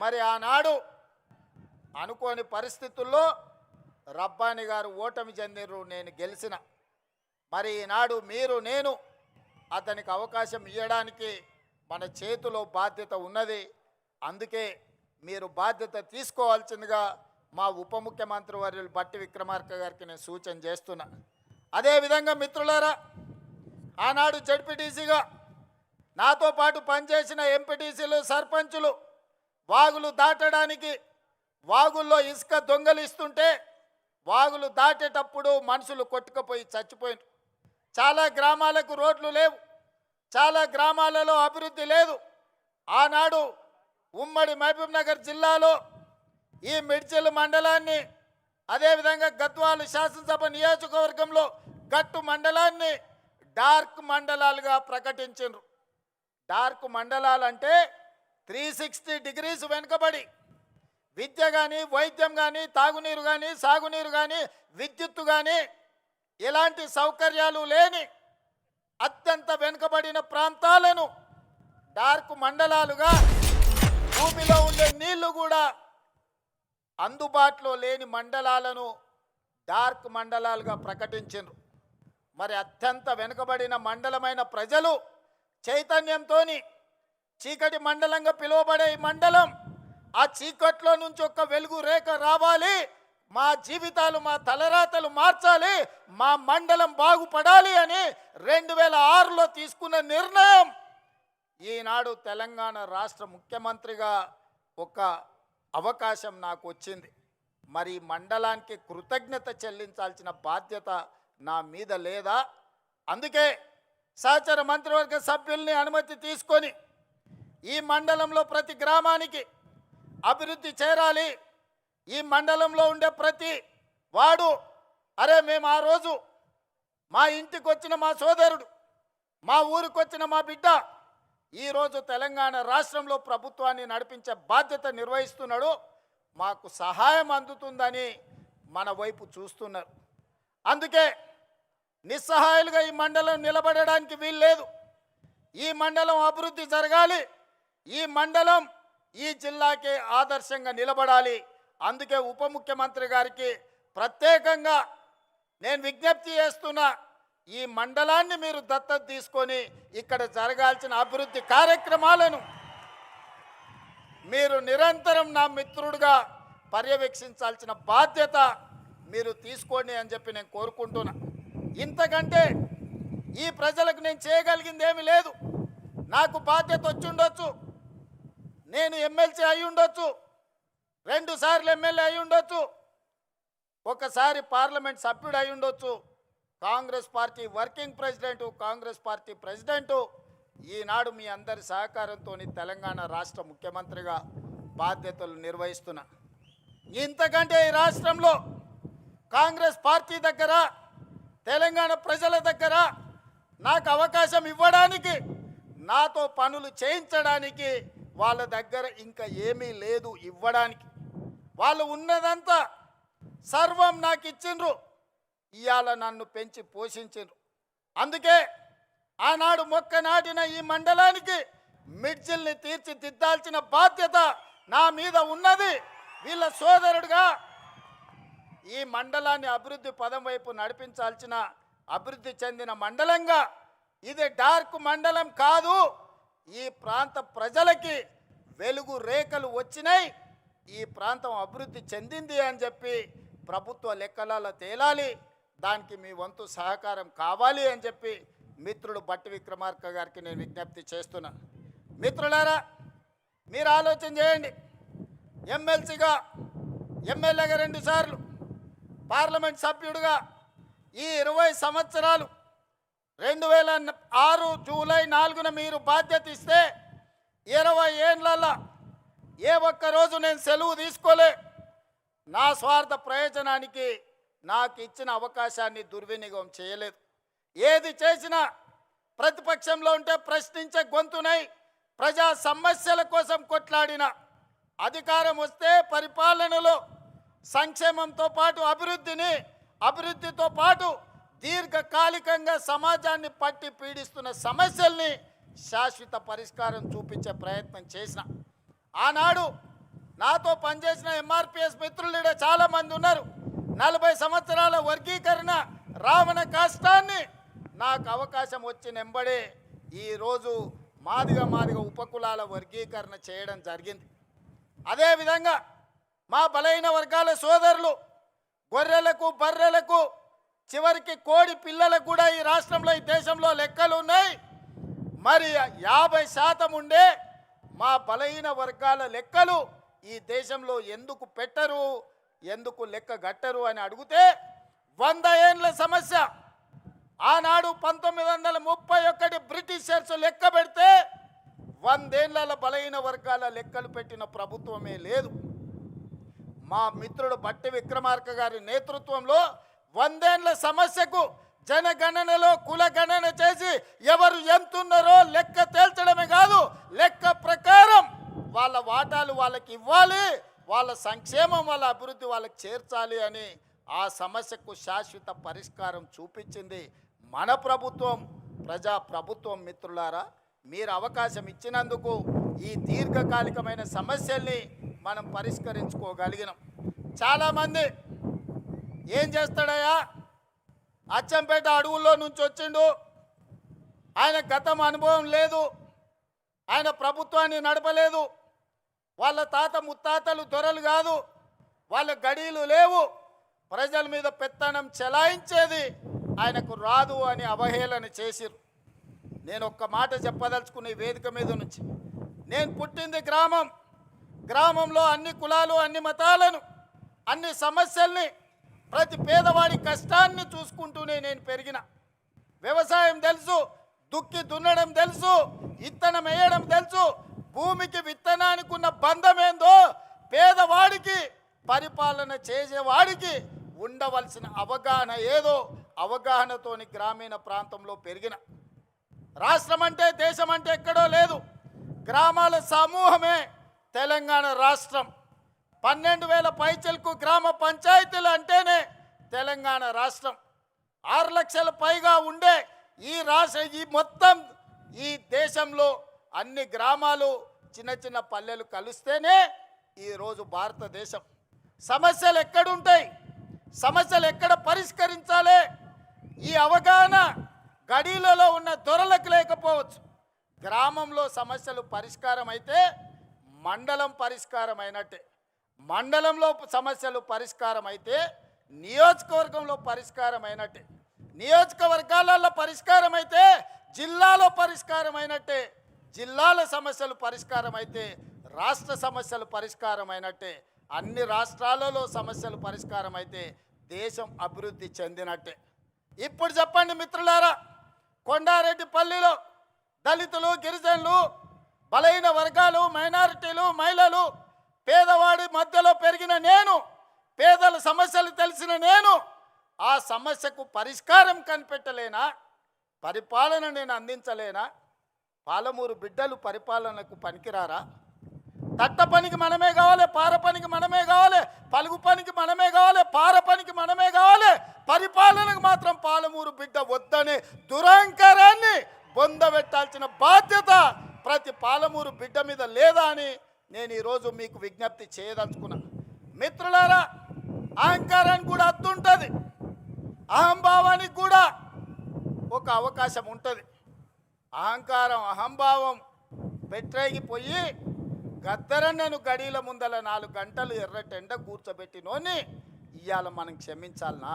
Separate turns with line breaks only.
మరి ఆనాడు అనుకోని పరిస్థితుల్లో రబ్బాని గారు ఓటమి చెందిరు, నేను గెలిచిన. మరి ఈనాడు మీరు నేను అతనికి అవకాశం ఇవ్వడానికి మన చేతిలో బాధ్యత ఉన్నది. అందుకే మీరు బాధ్యత తీసుకోవాల్సిందిగా మా ఉప ముఖ్యమంత్రి వర్యులు బట్టి విక్రమార్క గారికి నేను సూచన చేస్తున్నా. అదేవిధంగా మిత్రులారా, ఆనాడు జడ్పీటీసీగా నాతో పాటు పనిచేసిన ఎంపీటీసీలు, సర్పంచులు వాగులు దాటడానికి వాగుల్లో ఇసుక దొంగలిస్తుంటే వాగులు దాటేటప్పుడు మనుషులు కొట్టుకుపోయి చచ్చిపోయినారు. చాలా గ్రామాలకు రోడ్లు లేవు, చాలా గ్రామాలలో అభివృద్ధి లేదు. ఆనాడు ఉమ్మడి మహబూబ్ నగర్ జిల్లాలో ఈ మిడ్చల్ మండలాన్ని, అదేవిధంగా గద్వాల శాసనసభ నియోజకవర్గంలో గట్టు మండలాన్ని డార్క్ మండలాలుగా ప్రకటించారు. డార్క్ మండలాలు అంటే 360 డిగ్రీస్ వెనుకబడి విద్య కానీ, వైద్యం కానీ, తాగునీరు కానీ, సాగునీరు కానీ, విద్యుత్తు కానీ ఎలాంటి సౌకర్యాలు లేని అత్యంత వెనుకబడిన ప్రాంతాలను డార్క్ మండలాలుగా, భూమిలో ఉండే నీళ్లు కూడా అందుబాటులో లేని మండలాలను డార్క్ మండలాలుగా ప్రకటించారు. మరి అత్యంత వెనుకబడిన మండలమైన ప్రజలు చైతన్యంతో చీకటి మండలంగా పిలువబడే ఈ మండలం, ఆ చీకట్లో నుంచి ఒక వెలుగు రేఖ రావాలి, మా జీవితాలు, మా తలరాతలు మార్చాలి, మా మండలం బాగుపడాలి అని 2006లో తీసుకున్న నిర్ణయం ఈనాడు తెలంగాణ రాష్ట్ర ముఖ్యమంత్రిగా ఒక అవకాశం నాకు వచ్చింది. మరి మండలానికి కృతజ్ఞత చెల్లించాల్సిన బాధ్యత నా మీద లేదా? అందుకే సహచర మంత్రివర్గ సభ్యుల్ని అనుమతి తీసుకొని ఈ మండలంలో ప్రతి గ్రామానికి అభివృద్ధి చేరాలి. ఈ మండలంలో ఉండే ప్రతి వాడు, అరే మేము ఆ రోజు మా ఇంటికి వచ్చిన మా సోదరుడు, మా ఊరికి వచ్చిన మా బిడ్డ ఈరోజు తెలంగాణ రాష్ట్రంలో ప్రభుత్వాన్ని నడిపించే బాధ్యత నిర్వహిస్తున్నాడు, మాకు సహాయం అందుతుందని మన వైపు చూస్తున్నారు. అందుకే నిస్సహాయాలుగా ఈ మండలం నిలబడడానికి వీల్లేదు. ఈ మండలం అభివృద్ధి జరగాలి, ఈ మండలం ఈ జిల్లాకే ఆదర్శంగా నిలబడాలి. అందుకే ఉప ముఖ్యమంత్రి గారికి ప్రత్యేకంగా నేను విజ్ఞప్తి చేస్తున్నా, ఈ మండలాన్ని మీరు దత్తత తీసుకొని ఇక్కడ జరగాల్సిన అభివృద్ధి కార్యక్రమాలను మీరు నిరంతరం నా మిత్రుడిగా పర్యవేక్షించాల్సిన బాధ్యత మీరు తీసుకోండి అని చెప్పి నేను కోరుకుంటున్నా. ఇంతకంటే ఈ ప్రజలకు నేను చేయగలిగింది ఏమీ లేదు. నాకు బాధ్యత వచ్చి ఉండొచ్చు, నేను ఎమ్మెల్సీ అయి ఉండొచ్చు, 2 సార్లు ఎమ్మెల్యే అయి ఉండొచ్చు, ఒకసారి పార్లమెంట్ సభ్యుడు అయి ఉండొచ్చు, Congress party working president, Congress party president. ఈనాడు మీ అందరి సహకారంతో తెలంగాణ రాష్ట్ర ముఖ్యమంత్రిగా బాధ్యతలు నిర్వహిస్తున్నా. ఇంతకంటే ఈ రాష్ట్రంలో కాంగ్రెస్ పార్టీ దగ్గర, తెలంగాణ ప్రజల దగ్గర నాకు అవకాశం ఇవ్వడానికి, నాతో పనులు చేయించడానికి వాళ్ళ దగ్గర ఇంకా ఏమీ లేదు ఇవ్వడానికి. వాళ్ళు ఉన్నదంతా సర్వం నాకు ఇచ్చిండ్రు, ఇవాళ నన్ను పెంచి పోషించిండ్రు. అందుకే ఆనాడు మొక్క నాటిన ఈ మండలానికి మిడ్జిల్ని తీర్చిదిద్దాల్సిన బాధ్యత నా మీద ఉన్నది. వీళ్ళ సోదరుడుగా ఈ మండలాన్ని అభివృద్ధి పదం వైపు నడిపించాల్సిన అభివృద్ధి చెందిన మండలంగా, ఇది డార్క్ మండలం కాదు, ఈ ప్రాంత ప్రజలకి వెలుగు రేఖలు వచ్చినాయి, ఈ ప్రాంతం అభివృద్ధి చెందింది అని చెప్పి ప్రభుత్వ లెక్కలలో తేలాలి, దానికి మీ వంతు సహకారం కావాలి అని చెప్పి మిత్రుడు బట్టి విక్రమార్క గారికి నేను విజ్ఞప్తి చేస్తున్నా. మిత్రులారా, మీరు ఆలోచన చేయండి. ఎమ్మెల్సీగా, ఎమ్మెల్యేగా 2 సార్లు, పార్లమెంట్ సభ్యుడిగా ఈ 20 సంవత్సరాలు 2006 జూలై 4న మీరు బాధ్యత ఇస్తే 20 ఏళ్ళల్లో ఏ ఒక్కరోజు నేను సెలవు తీసుకోలే. నా స్వార్థ ప్రయోజనానికి నాకు ఇచ్చిన అవకాశాన్ని దుర్వినియోగం చేయలేదు. ఏది చేసినా ప్రతిపక్షంలో ఉంటే ప్రశ్నించే గొంతునై ప్రజా సమస్యల కోసం కొట్లాడిన, అధికారం వస్తే పరిపాలనలో సంక్షేమంతో పాటు అభివృద్ధితో పాటు దీర్ఘకాలికంగా సమాజాన్ని పట్టి పీడిస్తున్న సమస్యల్ని శాశ్వత పరిష్కారం చూపించే ప్రయత్నం చేసిన. ఆనాడు నాతో పనిచేసిన ఎంఆర్పిఎస్ మిత్రులు ఈడ చాలా మంది ఉన్నారు. 40 సంవత్సరాల వర్గీకరణ రావణ కష్టాన్ని నాకు అవకాశం వచ్చిన వెంబడే ఈరోజు మాదిగ ఉపకులాల వర్గీకరణ చేయడం జరిగింది. అదేవిధంగా మా బలైన వర్గాల సోదరులు గొర్రెలకు బర్రెలకు చివరికి కోడి పిల్లలకు కూడా ఈ రాష్ట్రంలో ఈ దేశంలో లెక్కలు ఉన్నాయి. మరి 50% ఉండే మా బలహీన వర్గాల లెక్కలు ఈ దేశంలో ఎందుకు పెట్టరు, ఎందుకు లెక్క గట్టరు అని అడిగితే 100 ఏండ్ల సమస్య. ఆనాడు 1931 బ్రిటిషర్స్ లెక్క పెడితే 100 ఏళ్ల బలహీన వర్గాల లెక్కలు పెట్టిన ప్రభుత్వమే లేదు. మా మిత్రుడు బట్టి విక్రమార్క గారి నేతృత్వంలో 100 ఏళ్ల సమస్యకు జనగణనలో కులగణన చేసి ఎవరు ఎంతున్నారో లెక్క తేల్చడమే కాదు, లెక్క ప్రకారం వాళ్ళ వాటాలు వాళ్ళకి ఇవ్వాలి, వాళ్ళ సంక్షేమం వాళ్ళ అభివృద్ధి వాళ్ళకి చేర్చాలి అని ఆ సమస్యకు శాశ్వత పరిష్కారం చూపించింది మన ప్రభుత్వం, ప్రజా ప్రభుత్వం. మిత్రులారా, మీరు అవకాశం ఇచ్చినందుకు ఈ దీర్ఘకాలికమైన సమస్యల్ని మనం పరిష్కరించుకోగలిగినాం. చాలామంది ఏం చేస్తాడయ్యా, అచ్చంపేట అడవుల్లో నుంచి వచ్చిండు, ఆయన గతం అనుభవం లేదు, ఆయన ప్రభుత్వాన్ని నడపలేదు, వాళ్ళ తాత ముత్తాతలు దొరలు కాదు, వాళ్ళ గడీలు లేవు, ప్రజల మీద పెత్తనం చెలాయించేది ఆయనకు రాదు అని అవహేళన చేసిరు. నేను ఒక్క మాట చెప్పదలుచుకున్న ఈ వేదిక మీద నుంచి, నేను పుట్టింది గ్రామం, గ్రామంలో అన్ని కులాలు అన్ని మతాలను అన్ని సమస్యల్ని ప్రతి పేదవాడి కష్టాన్ని చూసుకుంటూనే నేను పెరిగిన. వ్యవసాయం తెలుసు, దుక్కి దున్నడం తెలుసు, విత్తనం వేయడం తెలుసు, భూమికి విత్తనానికి ఉన్న బంధం ఏందో పేదవాడికి పరిపాలన చేసేవాడికి ఉండవలసిన అవగాహన ఏదో అవగాహనతోని గ్రామీణ ప్రాంతంలో పెరిగిన. రాష్ట్రం అంటే దేశం అంటే ఎక్కడో లేదు, గ్రామాల సమూహమే తెలంగాణ రాష్ట్రం. 12,000 పైచలకు గ్రామ పంచాయతీలు అంటేనే తెలంగాణ రాష్ట్రం. 6 లక్షల పైగా ఉండే ఈ మొత్తం ఈ దేశంలో అన్ని గ్రామాలు చిన్న చిన్న పల్లెలు కలిస్తేనే ఈరోజు భారతదేశం. సమస్యలు ఎక్కడుంటాయి, సమస్యలు ఎక్కడ పరిష్కరించాలి, ఈ అవగాహన గడీలలో ఉన్న దొరలకు లేకపోవచ్చు. గ్రామంలో సమస్యలు పరిష్కారం అయితే మండలం పరిష్కారం అయినట్టే, మండలంలో సమస్యలు పరిష్కారం అయితే నియోజకవర్గంలో పరిష్కారం అయినట్టే, నియోజకవర్గాలలో పరిష్కారం అయితే జిల్లాలో పరిష్కారం అయినట్టే, జిల్లాల సమస్యలు పరిష్కారం అయితే రాష్ట్ర సమస్యలు పరిష్కారం అయినట్టే, అన్ని రాష్ట్రాలలో సమస్యలు పరిష్కారం అయితే దేశం అభివృద్ధి చెందినట్టే. ఇప్పుడు చెప్పండి మిత్రులారా, కొండారెడ్డిపల్లిలో దళితులు గిరిజనులు బలహీన వర్గాలు మైనారిటీలు మహిళలు పేదవాడి మధ్యలో పెరిగిన నేను, పేదల సమస్యలు తెలిసిన నేను ఆ సమస్యకు పరిష్కారం కనిపెట్టలేనా, పరిపాలన నేను అందించలేనా? పాలమూరు బిడ్డలు పరిపాలనకు పనికిరారా? తట్ట పనికి మనమే కావాలి, పార పనికి మనమే కావాలి, పలుగు పనికి మనమే కావాలి, పార పనికి మనమే కావాలి, పరిపాలనకు మాత్రం పాలమూరు బిడ్డ వద్దనే దురహంకారాన్ని బొందబెట్టాల్సిన బాధ్యత ప్రతి పాలమూరు బిడ్డ మీద లేదా అని నేను ఈరోజు మీకు విజ్ఞప్తి చేయదలుచుకున్నా. మిత్రులారా, అహంకారానికి కూడా అత్తుంటుంది, అహంభావానికి కూడా ఒక అవకాశం ఉంటుంది. అహంకారం అహంభావం పెట్టేగిపోయి గద్దరన్నను గడీల ముందల 4 గంటలు ఎర్రటెండ కూర్చోబెట్టినోని ఇవాళ మనం క్షమించాలనా?